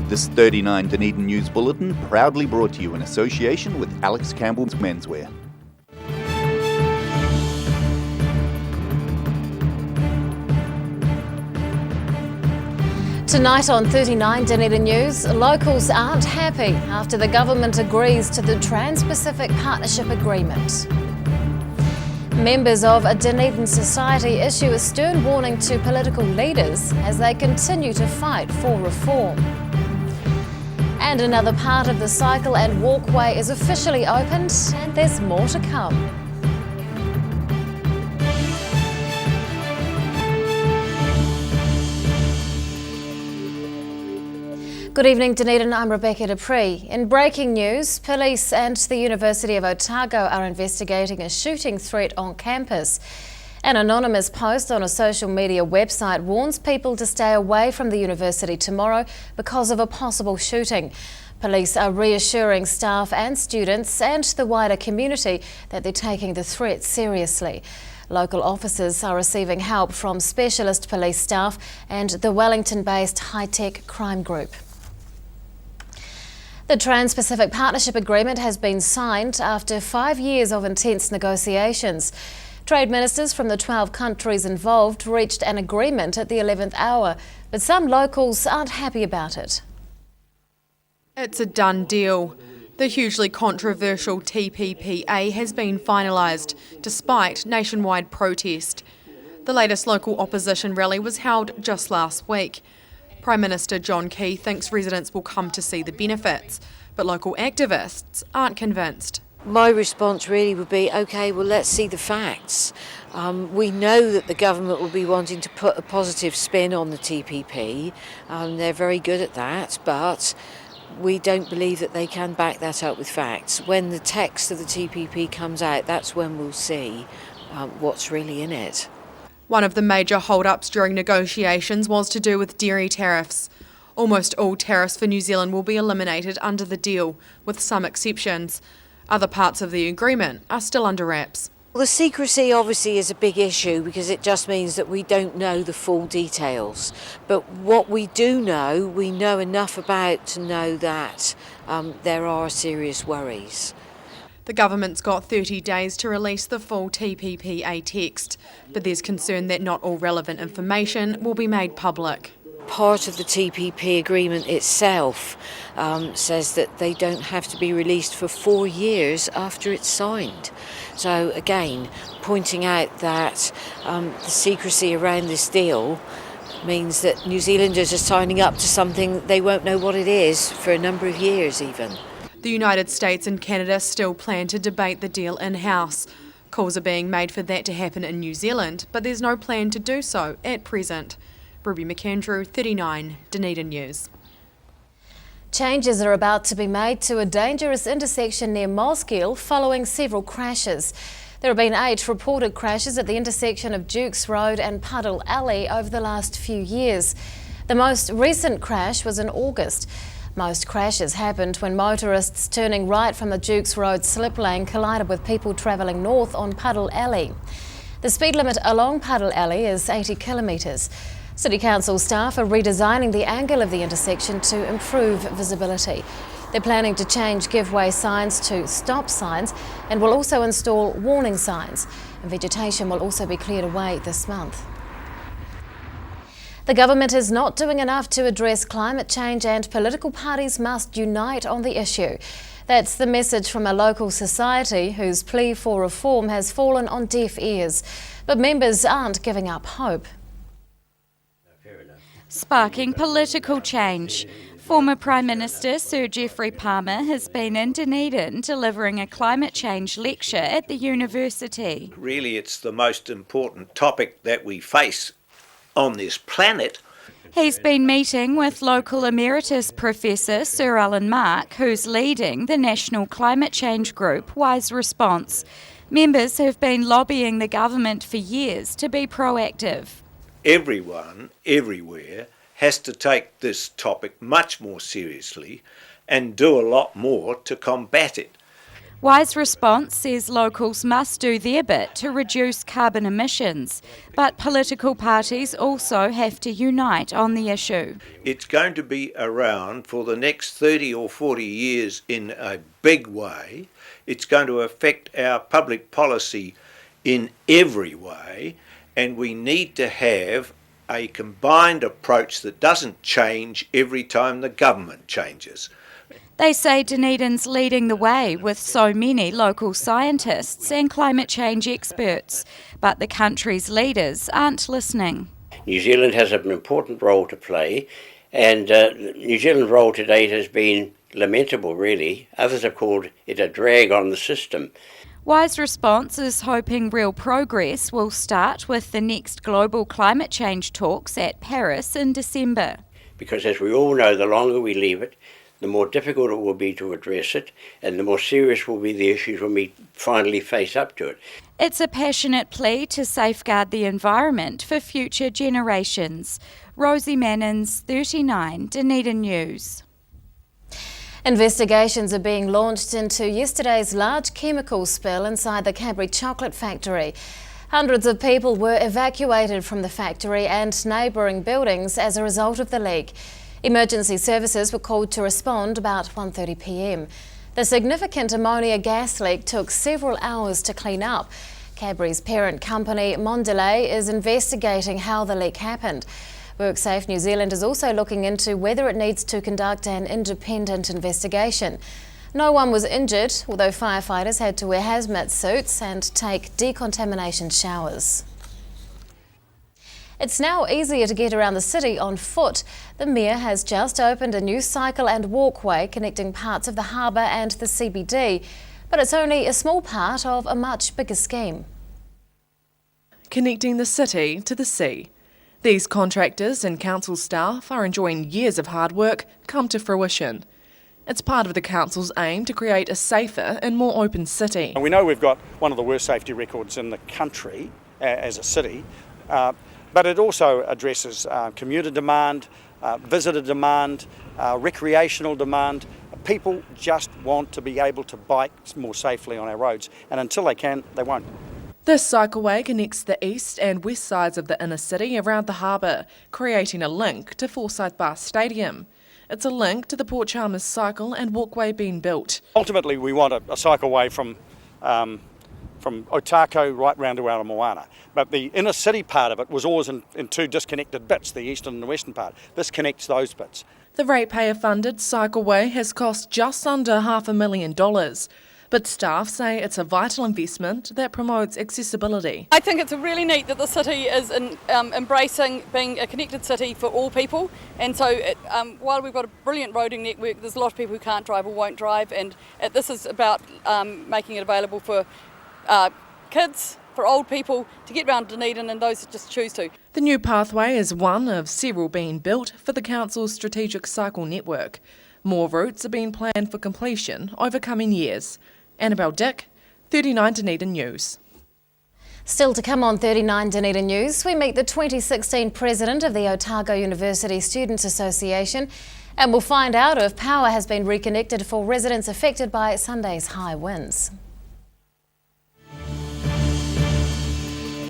This 39 Dunedin News Bulletin proudly brought to you in association with Alex Campbell's Menswear. Tonight on 39 Dunedin News, locals aren't happy after the government agrees to the Trans-Pacific Partnership Agreement. Members of a Dunedin society issue a stern warning to political leaders as they continue to fight for reform. And another part of the cycle and walkway is officially opened, and there's more to come. Good evening, Dunedin. I'm Rebecca Dupree. In breaking news, police and the University of Otago are investigating a shooting threat on campus. An anonymous post on a social media website warns people to stay away from the university tomorrow because of a possible shooting. Police are reassuring staff and students and the wider community that they're taking the threat seriously. Local officers are receiving help from specialist police staff and the Wellington-based high-tech crime group. The Trans-Pacific Partnership Agreement has been signed after 5 years of intense negotiations. Trade ministers from the 12 countries involved reached an agreement at the 11th hour, but some locals aren't happy about it. It's a done deal. The hugely controversial TPPA has been finalised, despite nationwide protest. The latest local opposition rally was held just last week. Prime Minister John Key thinks residents will come to see the benefits, but local activists aren't convinced. My response really would be, OK, well, let's see the facts. We know that the government will be wanting to put a positive spin on the TPP. They're very good at that, but we don't believe that they can back that up with facts. When the text of the TPP comes out, that's when we'll see what's really in it. One of the major hold-ups during negotiations was to do with dairy tariffs. Almost all tariffs for New Zealand will be eliminated under the deal, with some exceptions. Other parts of the agreement are still under wraps. Well, the secrecy obviously is a big issue because it just means that we don't know the full details. But what we do know, we know enough about to know that there are serious worries. The government's got 30 days to release the full TPPA text, but there's concern that not all relevant information will be made public. Part of the TPP agreement itself says that they don't have to be released for 4 years after it's signed. So again, pointing out that the secrecy around this deal means that New Zealanders are signing up to something they won't know what it is for a number of years even. The United States and Canada still plan to debate the deal in-house. Calls are being made for that to happen in New Zealand, but there's no plan to do so at present. Ruby McAndrew, 39 Dunedin News. Changes are about to be made to a dangerous intersection near Mosgiel following several crashes. There have been 8 reported crashes at the intersection of Dukes Road and Puddle Alley over the last few years. The most recent crash was in August. Most crashes happened when motorists turning right from the Dukes Road slip lane collided with people travelling north on Puddle Alley. The speed limit along Puddle Alley is 80 kilometres. City Council staff are redesigning the angle of the intersection to improve visibility. They're planning to change give-way signs to stop signs and will also install warning signs. And vegetation will also be cleared away this month. The government is not doing enough to address climate change and political parties must unite on the issue. That's the message from a local society whose plea for reform has fallen on deaf ears. But members aren't giving up hope. Sparking political change. Former Prime Minister Sir Geoffrey Palmer has been in Dunedin delivering a climate change lecture at the university. Really, it's the most important topic that we face on this planet. He's been meeting with local Emeritus Professor Sir Alan Mark, who's leading the National Climate Change Group Wise Response. Members have been lobbying the government for years to be proactive. Everyone, everywhere, has to take this topic much more seriously and do a lot more to combat it. Wise Response says locals must do their bit to reduce carbon emissions, but political parties also have to unite on the issue. It's going to be around for the next 30 or 40 years in a big way. It's going to affect our public policy in every way, and we need to have a combined approach that doesn't change every time the government changes. They say Dunedin's leading the way with so many local scientists and climate change experts, but the country's leaders aren't listening. New Zealand has an important role to play, and New Zealand's role to date has been lamentable, really. Others have called it a drag on the system. Wise Response is hoping real progress will start with the next global climate change talks at Paris in December. Because as we all know, the longer we leave it, the more difficult it will be to address it, and the more serious will be the issues when we finally face up to it. It's a passionate plea to safeguard the environment for future generations. Rosie Mannins, 39, Dunedin News. Investigations are being launched into yesterday's large chemical spill inside the Cadbury chocolate factory. Hundreds of people were evacuated from the factory and neighbouring buildings as a result of the leak. Emergency services were called to respond about 1:30 p.m. The significant ammonia gas leak took several hours to clean up. Cadbury's parent company, Mondelez, is investigating how the leak happened. WorkSafe New Zealand is also looking into whether it needs to conduct an independent investigation. No one was injured, although firefighters had to wear hazmat suits and take decontamination showers. It's now easier to get around the city on foot. The Mayor has just opened a new cycle and walkway connecting parts of the harbour and the CBD, but it's only a small part of a much bigger scheme. Connecting the city to the sea. These contractors and council staff are enjoying years of hard work come to fruition. It's part of the council's aim to create a safer and more open city. We know we've got one of the worst safety records in the country as a city, but it also addresses commuter demand, visitor demand, recreational demand. People just want to be able to bike more safely on our roads, and until they can, they won't. This cycleway connects the east and west sides of the inner city around the harbour, creating a link to Forsyth Bar Stadium. It's a link to the Port Chalmers cycle and walkway being built. Ultimately, we want a cycleway from Otako right round to Aramoana. But the inner city part of it was always in two disconnected bits, the eastern and the western part. This connects those bits. The ratepayer-funded cycleway has cost just under $500,000. But staff say it's a vital investment that promotes accessibility. I think it's really neat that the city is embracing being a connected city for all people, and so while we've got a brilliant roading network, there's a lot of people who can't drive or won't drive, and this is about making it available for kids, for old people to get around Dunedin and those that just choose to. The new pathway is one of several being built for the council's strategic cycle network. More routes are being planned for completion over coming years. Annabelle Dick, 39 Dunedin News. Still to come on 39 Dunedin News, we meet the 2016 president of the Otago University Students Association, and we'll find out if power has been reconnected for residents affected by Sunday's high winds.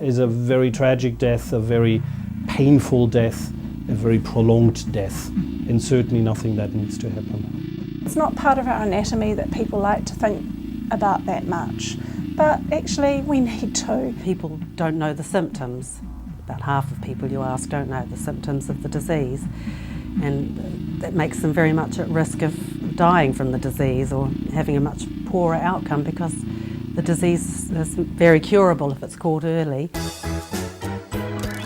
Is a very tragic death, a very painful death, a very prolonged death, and certainly nothing that needs to happen. It's not part of our anatomy that people like to think about that much, but actually we need to. People don't know the symptoms. About half of people you ask don't know the symptoms of the disease, and that makes them very much at risk of dying from the disease or having a much poorer outcome, because the disease is very curable if it's caught early.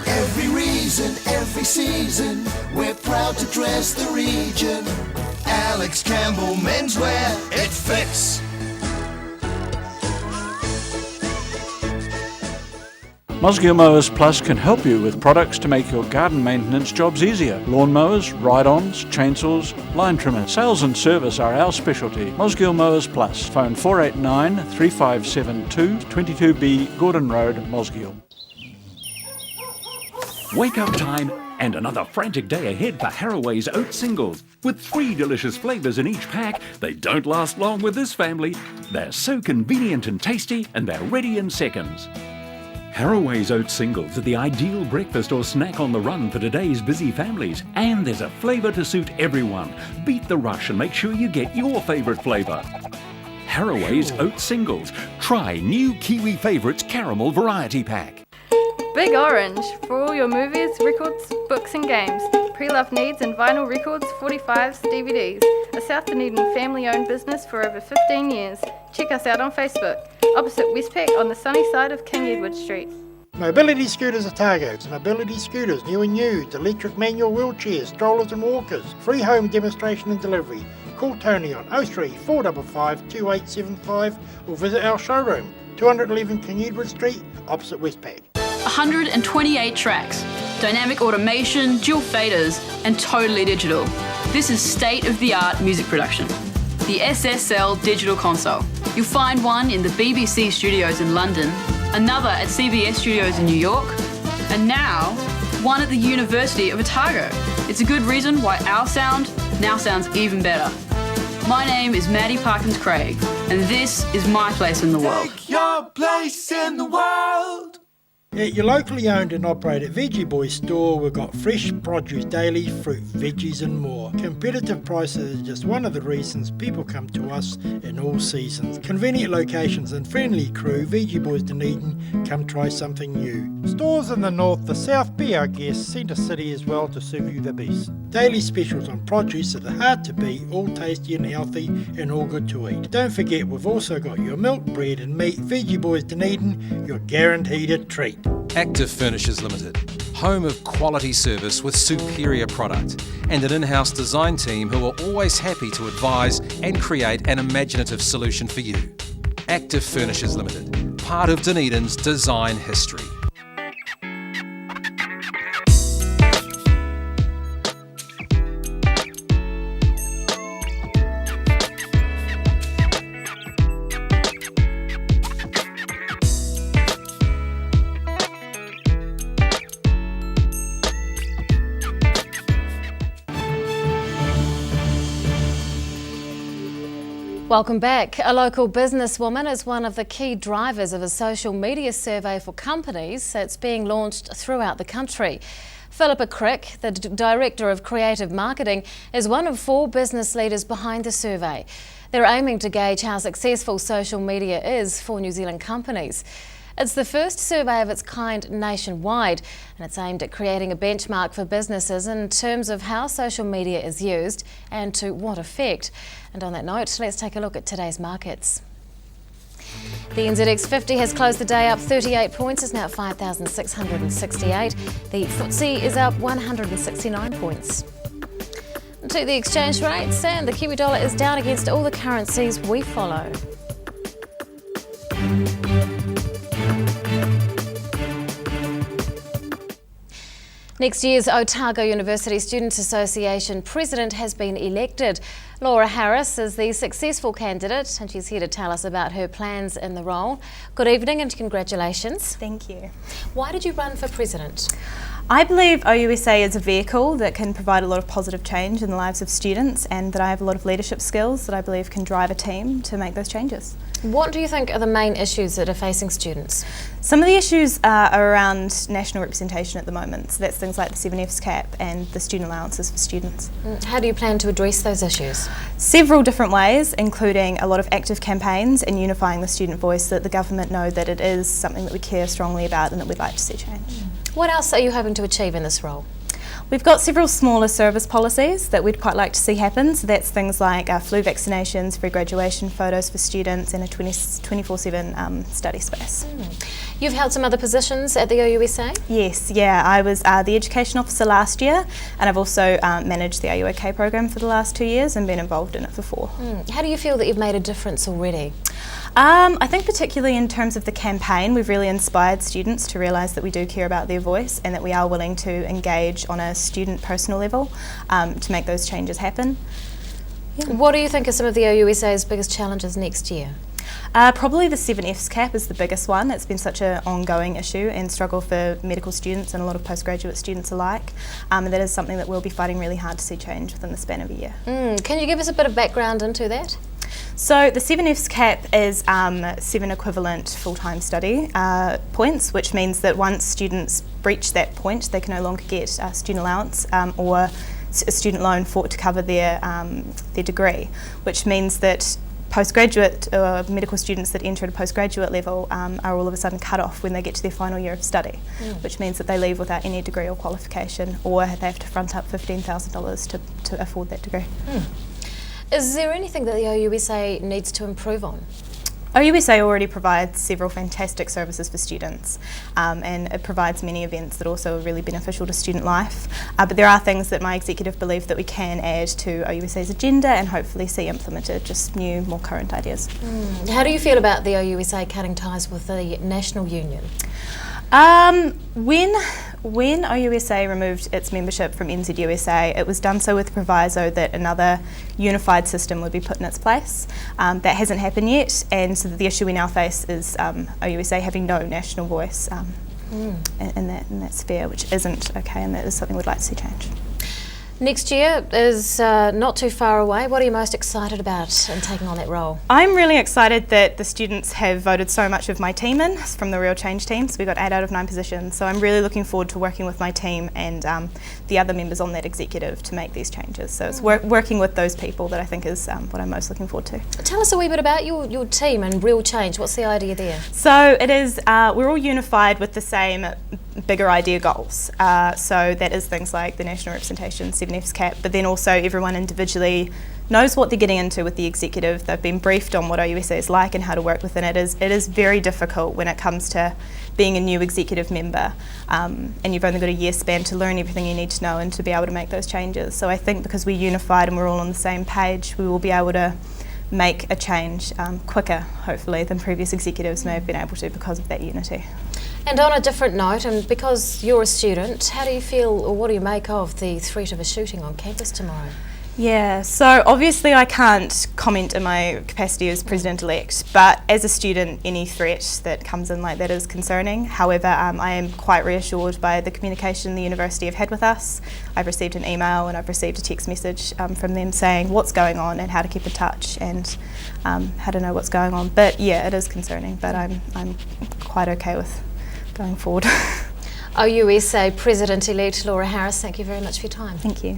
Every reason, every season, we're proud to dress the region. Alex Campbell Menswear, it fits. Mosgiel Mowers Plus can help you with products to make your garden maintenance jobs easier. Lawn mowers, ride-ons, chainsaws, line trimmers. Sales and service are our specialty. Mosgiel Mowers Plus. Phone 489 3572 22B Gordon Road, Mosgiel. Wake up time And another frantic day ahead for Haraway's Oat Singles. With 3 delicious flavours in each pack, they don't last long with this family. They're so convenient and tasty, and they're ready in seconds. Haraway's Oat Singles are the ideal breakfast or snack on the run for today's busy families. And there's a flavour to suit everyone. Beat the rush and make sure you get your favourite flavour. Haraway's Oat Singles. Try new Kiwi Favourites Caramel Variety Pack. Big Orange, for all your movies, records, books and games. Pre-loved needs and vinyl records, 45s, DVDs. A South Dunedin family-owned business for over 15 years. Check us out on Facebook, opposite Westpac on the sunny side of King Edward Street. Mobility Scooters Otago. Mobility scooters, new and used. Electric manual wheelchairs, strollers and walkers. Free home demonstration and delivery. Call Tony on 03 455 2875 or visit our showroom, 211 King Edward Street, opposite Westpac. 128 tracks, dynamic automation, dual faders, and totally digital. This is state-of-the-art music production. The SSL Digital Console. You'll find one in the BBC studios in London, another at CBS studios in New York, and now one at the University of Otago. It's a good reason why our sound now sounds even better. My name is Maddie Parkins Craig, and this is my place in the world. Take your place in the world. At your locally owned and operated Veggie Boys store, we've got fresh produce daily, fruit, veggies and more. Competitive prices are just one of the reasons people come to us in all seasons. Convenient locations and friendly crew, Veggie Boys Dunedin, come try something new. Stores in the north, the south, be our guest, Centre City as well to serve you the best. Daily specials on produce that are hard to beat, all tasty and healthy and all good to eat. Don't forget we've also got your milk, bread and meat. Veggie Boys Dunedin, you're guaranteed a treat. Active Furnishers Limited, home of quality service with superior product and an in-house design team who are always happy to advise and create an imaginative solution for you. Active Furnishers Limited, part of Dunedin's design history. Welcome back. A local businesswoman is one of the key drivers of a social media survey for companies that's being launched throughout the country. Philippa Crick, the Director of Creative Marketing, is one of 4 business leaders behind the survey. They're aiming to gauge how successful social media is for New Zealand companies. It's the first survey of its kind nationwide, and it's aimed at creating a benchmark for businesses in terms of how social media is used and to what effect. And on that note, let's take a look at today's markets. The NZX 50 has closed the day up 38 points, it's now at 5,668. The FTSE is up 169 points. To the exchange rates, and the Kiwi dollar is down against all the currencies we follow. Next year's Otago University Students Association President has been elected. Laura Harris is the successful candidate and she's here to tell us about her plans in the role. Good evening and congratulations. Thank you. Why did you run for President? I believe OUSA is a vehicle that can provide a lot of positive change in the lives of students, and that I have a lot of leadership skills that I believe can drive a team to make those changes. What do you think are the main issues that are facing students? Some of the issues are around national representation at the moment, so that's things like the 7Fs cap and the student allowances for students. How do you plan to address those issues? Several different ways, including a lot of active campaigns and unifying the student voice so that the government know that it is something that we care strongly about and that we'd like to see change. What else are you hoping to achieve in this role? We've got several smaller service policies that we'd quite like to see happen. So that's things like flu vaccinations, free graduation photos for students, and a 24/7 study space. You've held some other positions at the OUSA? Yes, yeah. I was the education officer last year, and I've also managed the RUOK program for the last 2 years and been involved in it for 4. How do you feel that you've made a difference already? I think particularly in terms of the campaign, we've really inspired students to realise that we do care about their voice and that we are willing to engage on a student personal level to make those changes happen. Yeah. What do you think are some of the OUSA's biggest challenges next year? Probably the 7Fs cap is the biggest one. It's been such an ongoing issue and struggle for medical students and a lot of postgraduate students alike. And that is something that we'll be fighting really hard to see change within the span of a year. Can you give us a bit of background into that? So the 7Fs cap is 7 equivalent full-time study points, which means that once students breach that point, they can no longer get student allowance or a student loan to cover their degree, which means that postgraduate medical students that enter at a postgraduate level are all of a sudden cut off when they get to their final year of study, which means that they leave without any degree or qualification, or they have to front up $15,000 to afford that degree. Is there anything that the OUSA needs to improve on? OUSA already provides several fantastic services for students, and it provides many events that also are really beneficial to student life. But there are things that my executive believe that we can add to OUSA's agenda and hopefully see implemented, just new, more current ideas. How do you feel about the OUSA cutting ties with the National Union? When OUSA removed its membership from NZUSA, it was done so with the proviso that another unified system would be put in its place. That hasn't happened yet, and so the issue we now face is OUSA having no national voice in that sphere, which isn't okay, and that is something we'd like to see change. Next year is not too far away. What are you most excited about in taking on that role? I'm really excited that the students have voted so much of my team in from the Real Change team, so we got 8 out of 9 positions. So I'm really looking forward to working with my team and the other members on that executive to make these changes. So it's working with those people that I think is what I'm most looking forward to. Tell us a wee bit about your team and Real Change. What's the idea there? So it is, we're all unified with the same bigger idea goals. So that is things like the national representation, 7Fs cap, but then also everyone individually knows what they're getting into with the executive. They've been briefed on what OUSA is like and how to work within it. It is very difficult when it comes to being a new executive member, and you've only got a year span to learn everything you need to know and to be able to make those changes. So I think because we're unified and we're all on the same page, we will be able to make a change quicker, hopefully, than previous executives may have been able to because of that unity. And on a different note, and because you're a student, how do you feel, or what do you make of the threat of a shooting on campus tomorrow? Yeah, so obviously I can't comment in my capacity as President-elect, but as a student, any threat that comes in like that is concerning. However, I am quite reassured by the communication the university have had with us. I've received an email and I've received a text message from them saying what's going on and how to keep in touch and how to know what's going on. But yeah, it is concerning, but I'm quite okay with going forward. OUSA President-elect Laura Harris, thank you very much for your time. Thank you.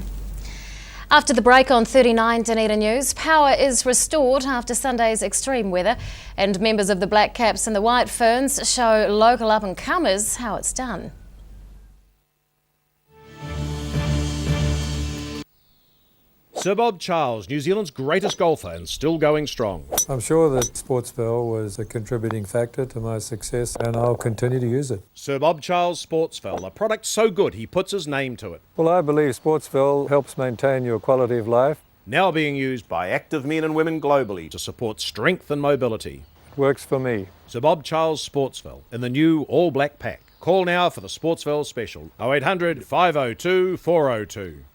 After the break on 39 Dunedin News, power is restored after Sunday's extreme weather, and members of the Black Caps and the White Ferns show local up-and-comers how it's done. Sir Bob Charles, New Zealand's greatest golfer and still going strong. I'm sure that Sportsville was a contributing factor to my success and I'll continue to use it. Sir Bob Charles Sportsville, a product so good he puts his name to it. Well, I believe Sportsville helps maintain your quality of life. Now being used by active men and women globally to support strength and mobility. It works for me. Sir Bob Charles Sportsville in the new All Black Pack. Call now for the Sportsville special 0800 502 402.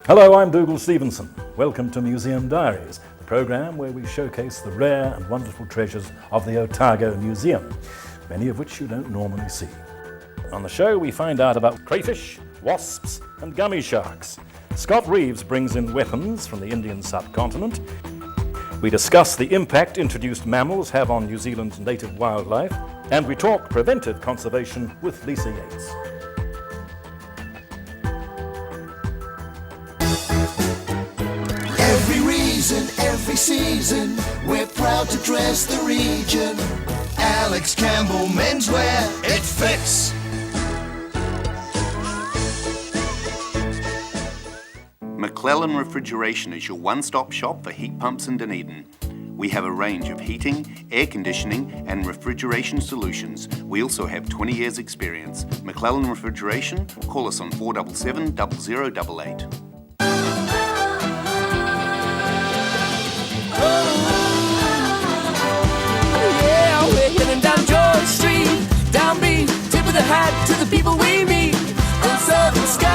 Hello, I'm Dougal Stevenson. Welcome to Museum Diaries, the programme where we showcase the rare and wonderful treasures of the Otago Museum, many of which you don't normally see. On the show, we find out about crayfish, wasps, and gummy sharks. Scott Reeves brings in weapons from the Indian subcontinent. We discuss the impact introduced mammals have on New Zealand's native wildlife, and we talk preventive conservation with Lisa Yates. Every season, we're proud to dress the region. Alex Campbell Menswear, it fits. McClellan Refrigeration is your one-stop shop for heat pumps in Dunedin. We have a range of heating, air conditioning and refrigeration solutions. We also have 20 years experience. McClellan Refrigeration, call us on 477 0088. Yeah, we're heading down George Street, down B, tip of the hat to the people we meet, and southern skies.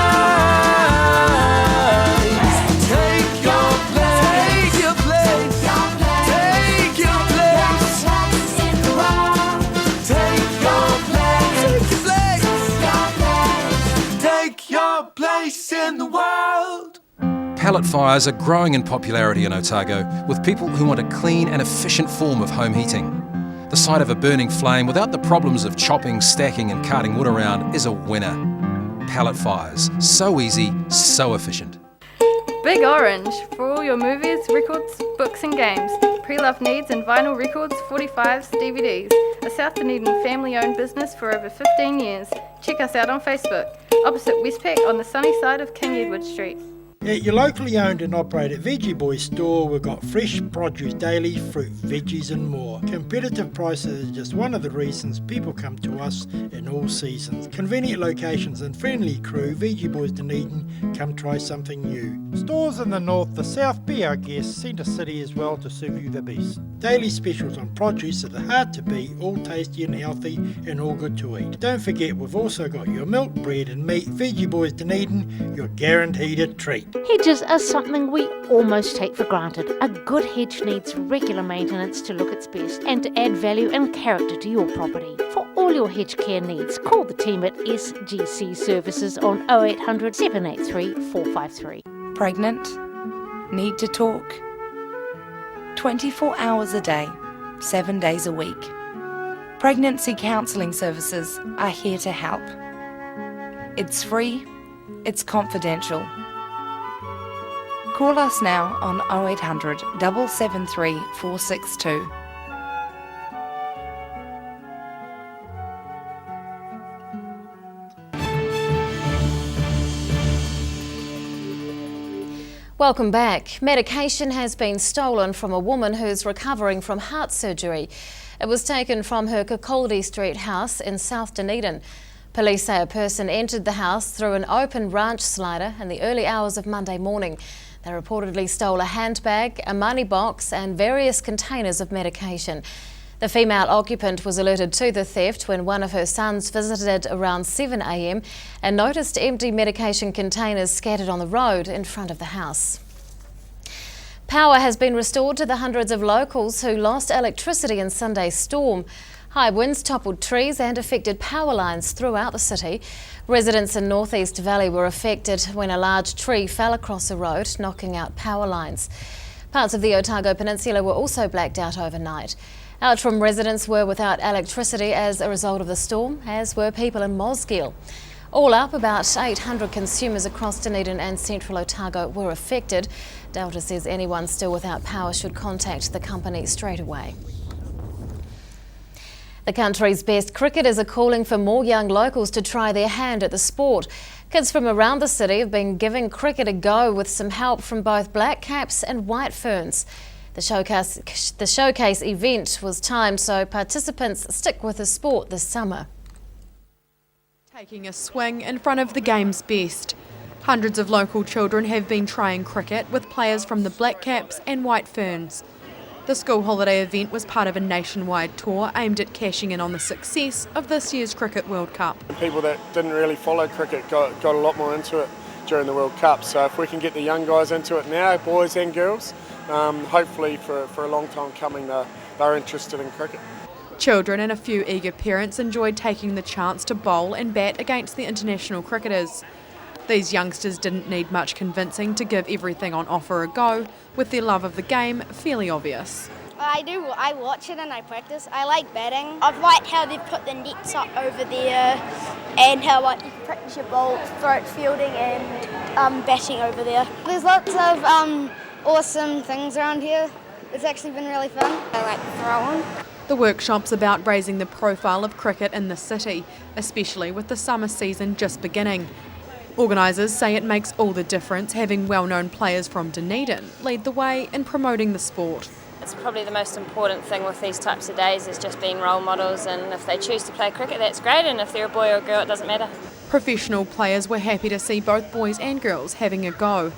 Take your place, take your place, take your place. Pellet fires are growing in popularity in Otago, with people who want a clean and efficient form of home heating. The sight of a burning flame without the problems of chopping, stacking and carting wood around is a winner. Pellet fires, so easy, so efficient. Big Orange for all your movies, records, books and games. Pre-loved needs and vinyl records, 45s, DVDs. A South Dunedin family-owned business for over 15 years. Check us out on Facebook, opposite Westpac on the sunny side of King Edward Street. At your locally owned and operated Veggie Boys store, we've got fresh produce daily, fruit, veggies and more. Competitive prices is just one of the reasons people come to us in all seasons. Convenient locations and friendly crew, Veggie Boys Dunedin, come try something new. Stores in the north, the south, be our guest, Centre City as well to serve you the best. Daily specials on produce that are hard to beat, all tasty and healthy and all good to eat. Don't forget we've also got your milk, bread and meat. Veggie Boys Dunedin, you're guaranteed a treat. Hedges are something we almost take for granted. A good hedge needs regular maintenance to look its best and to add value and character to your property. For all your hedge care needs, call the team at SGC Services on 0800 783 453. Pregnant? Need to talk? 24 hours a day, 7 days a week. Pregnancy counselling services are here to help. It's free, it's confidential. Call us now on 0800 773 462. Welcome back. Medication has been stolen from a woman who's recovering from heart surgery. It was taken from her Kakoldi Street house in South Dunedin. Police say a person entered the house through an open ranch slider in the early hours of Monday morning. They reportedly stole a handbag, a money box and various containers of medication. The female occupant was alerted to the theft when one of her sons visited around 7 a.m. and noticed empty medication containers scattered on the road in front of the house. Power has been restored to the hundreds of locals who lost electricity in Sunday's storm. High winds toppled trees and affected power lines throughout the city. Residents in North East Valley were affected when a large tree fell across a road, knocking out power lines. Parts of the Otago Peninsula were also blacked out overnight. Outram residents were without electricity as a result of the storm, as were people in Mosgiel. All up, about 800 consumers across Dunedin and central Otago were affected. Delta says anyone still without power should contact the company straight away. The country's best cricketers are calling for more young locals to try their hand at the sport. Kids from around the city have been giving cricket a go with some help from both Black Caps and White Ferns. The showcase event was timed so participants stick with the sport this summer. Taking a swing in front of the game's best. Hundreds of local children have been trying cricket with players from the Black Caps and White Ferns. The school holiday event was part of a nationwide tour aimed at cashing in on the success of this year's Cricket World Cup. People that didn't really follow cricket got a lot more into it during the World Cup, so if we can get the young guys into it now, boys and girls, hopefully for a long time coming they're interested in cricket. Children and a few eager parents enjoyed taking the chance to bowl and bat against the international cricketers. These youngsters didn't need much convincing to give everything on offer a go, with their love of the game fairly obvious. I watch it and I practice. I like batting. I've liked how they've put the nets up over there and how you can practice your bowl, throat fielding and batting over there. There's lots of awesome things around here. It's actually been really fun. I like throwing. The workshop's about raising the profile of cricket in the city, especially with the summer season just beginning. Organisers say it makes all the difference having well-known players from Dunedin lead the way in promoting the sport. It's probably the most important thing with these types of days is just being role models, and if they choose to play cricket, that's great, and if they're a boy or a girl, it doesn't matter. Professional players were happy to see both boys and girls having a go.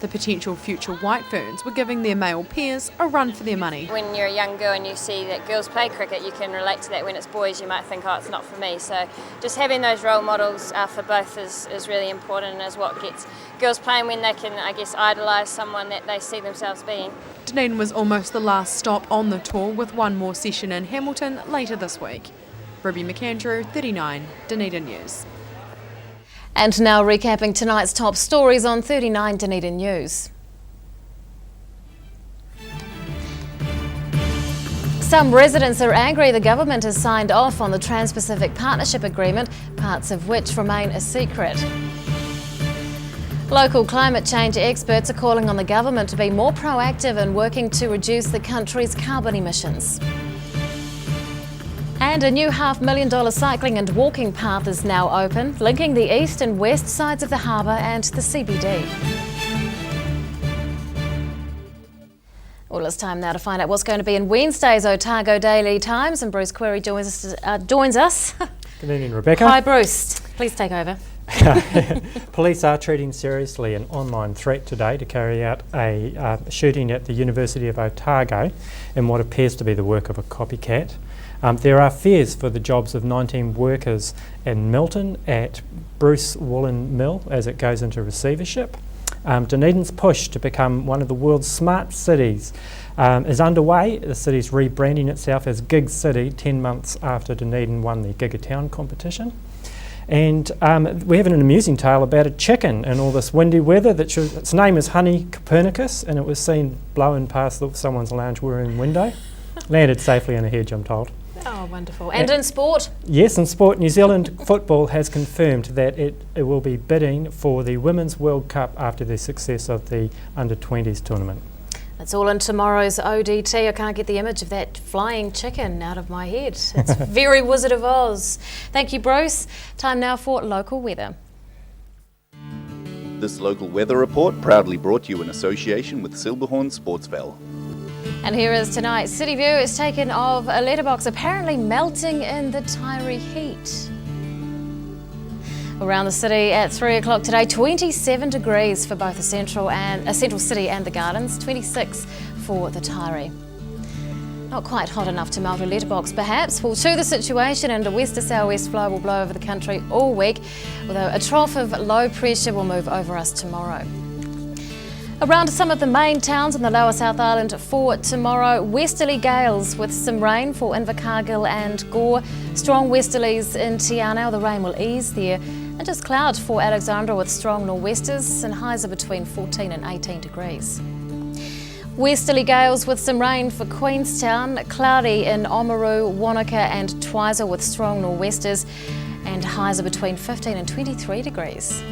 The potential future White Ferns were giving their male peers a run for their money. When you're a young girl and you see that girls play cricket, you can relate to that. When it's boys, you might think, oh, it's not for me. So just having those role models for both is really important, and is what gets girls playing when they can, I guess, idolise someone that they see themselves being. Dunedin was almost the last stop on the tour, with one more session in Hamilton later this week. Ruby McAndrew, 39, Dunedin News. And now recapping tonight's top stories on 39 Dunedin News. Some residents are angry the government has signed off on the Trans-Pacific Partnership Agreement, parts of which remain a secret. Local climate change experts are calling on the government to be more proactive in working to reduce the country's carbon emissions. And a new $500,000 cycling and walking path is now open, linking the east and west sides of the harbour and the CBD. Well, it's time now to find out what's going to be in Wednesday's Otago Daily Times, and Bruce Query joins us. Good evening, Rebecca. Hi, Bruce. Please take over. Police are treating seriously an online threat today to carry out a shooting at the University of Otago in what appears to be the work of a copycat. There are fears for the jobs of 19 workers in Milton at Bruce Woolen Mill as it goes into receivership. Dunedin's push to become one of the world's smart cities is underway. The city's rebranding itself as Gig City 10 months after Dunedin won the Gigatown competition. And we have an amusing tale about a chicken in all this windy weather. Its name is Honey Copernicus, and it was seen blowing past someone's lounge room window. Landed safely in a hedge, I'm told. Oh, wonderful. And in sport? Yes, in sport, New Zealand football has confirmed that it will be bidding for the Women's World Cup after the success of the Under-20s tournament. That's all in tomorrow's ODT. I can't get the image of that flying chicken out of my head. It's very Wizard of Oz. Thank you, Bruce. Time now for local weather. This local weather report proudly brought to you in association with Silverhorn Sportsville. And here is tonight's City View. It's taken of a letterbox apparently melting in the Taieri heat. Around the city at 3 o'clock today, 27 degrees for both the central city and the gardens, 26 for the Taieri. Not quite hot enough to melt a letterbox perhaps. Well, to the situation, and a west to southwest flow will blow over the country all week, although a trough of low pressure will move over us tomorrow. Around some of the main towns in the lower South Island for tomorrow, westerly gales with some rain for Invercargill and Gore, strong westerlies in Te Anau, the rain will ease there, and just cloud for Alexandra with strong nor'westers and highs of between 14 and 18 degrees. Westerly gales with some rain for Queenstown, cloudy in Oamaru, Wanaka and Twizel with strong nor'westers and highs of between 15 and 23 degrees.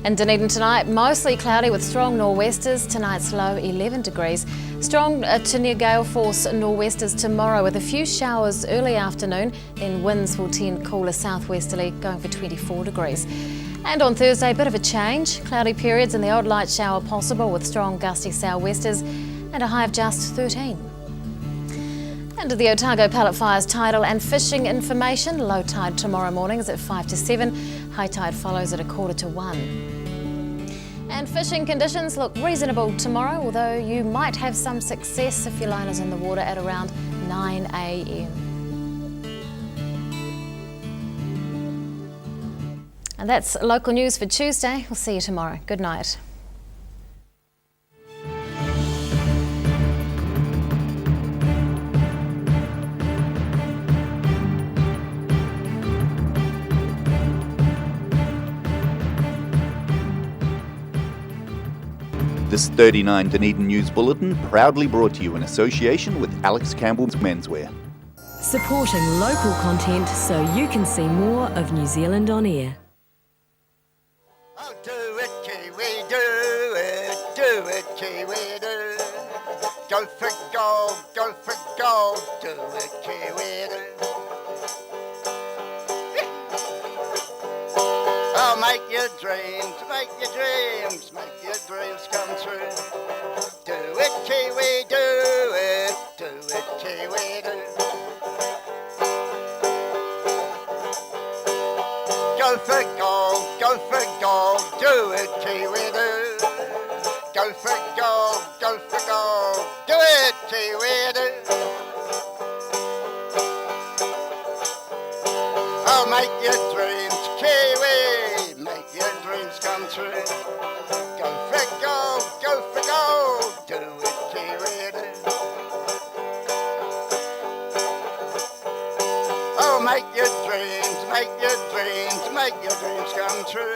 In Dunedin tonight, mostly cloudy with strong nor'westers, tonight's low 11 degrees. Strong to near gale force nor'westers tomorrow with a few showers early afternoon, then winds will tend cooler southwesterly going for 24 degrees. And on Thursday, a bit of a change, cloudy periods and the odd light shower possible with strong gusty southwesters and a high of just 13. And the Otago Pallet Fires tidal and fishing information. Low tide tomorrow morning is at 5 to 7. High tide follows at 1:45. And fishing conditions look reasonable tomorrow, although you might have some success if your line is in the water at around 9 a.m. And that's local news for Tuesday. We'll see you tomorrow. Good night. This 39 Dunedin News Bulletin proudly brought to you in association with Alex Campbell's Menswear. Supporting local content so you can see more of New Zealand on air. Oh, do it, Kiwi, do it, do it, Kiwi, do. Go for gold, do it, Kiwi, do. Oh, make your dreams come true. Do it, Kiwi, do it, Kiwi, do. Go for gold, do it, Kiwi, do. Go for gold, do it, Kiwi, do. Oh, make your dreams, Kiwi, make your dreams come true. Go for gold, do it, Kiwi, do. Oh, make your dreams come true.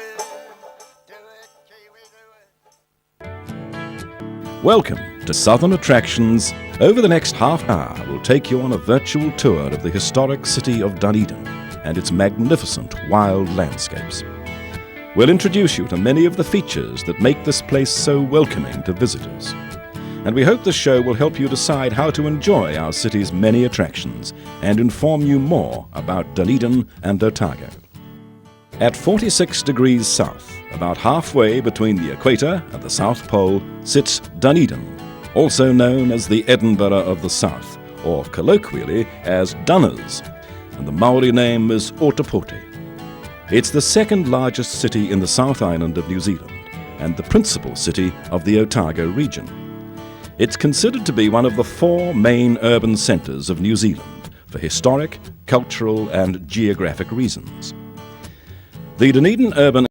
Welcome to Southern Attractions Over the next half hour, we'll take you on a virtual tour of the historic city of Dunedin and its magnificent wild landscapes. We'll introduce you to many of the features that make this place so welcoming to visitors. And we hope this show will help you decide how to enjoy our city's many attractions and inform you more about Dunedin and Otago. At 46 degrees south, about halfway between the equator and the South Pole, sits Dunedin, also known as the Edinburgh of the South, or colloquially as Dunners, and the Maori name is Ōtepoti. It's the second largest city in the South Island of New Zealand, and the principal city of the Otago region. It's considered to be one of the 4 main urban centres of New Zealand for historic, cultural and geographic reasons. The Dunedin urban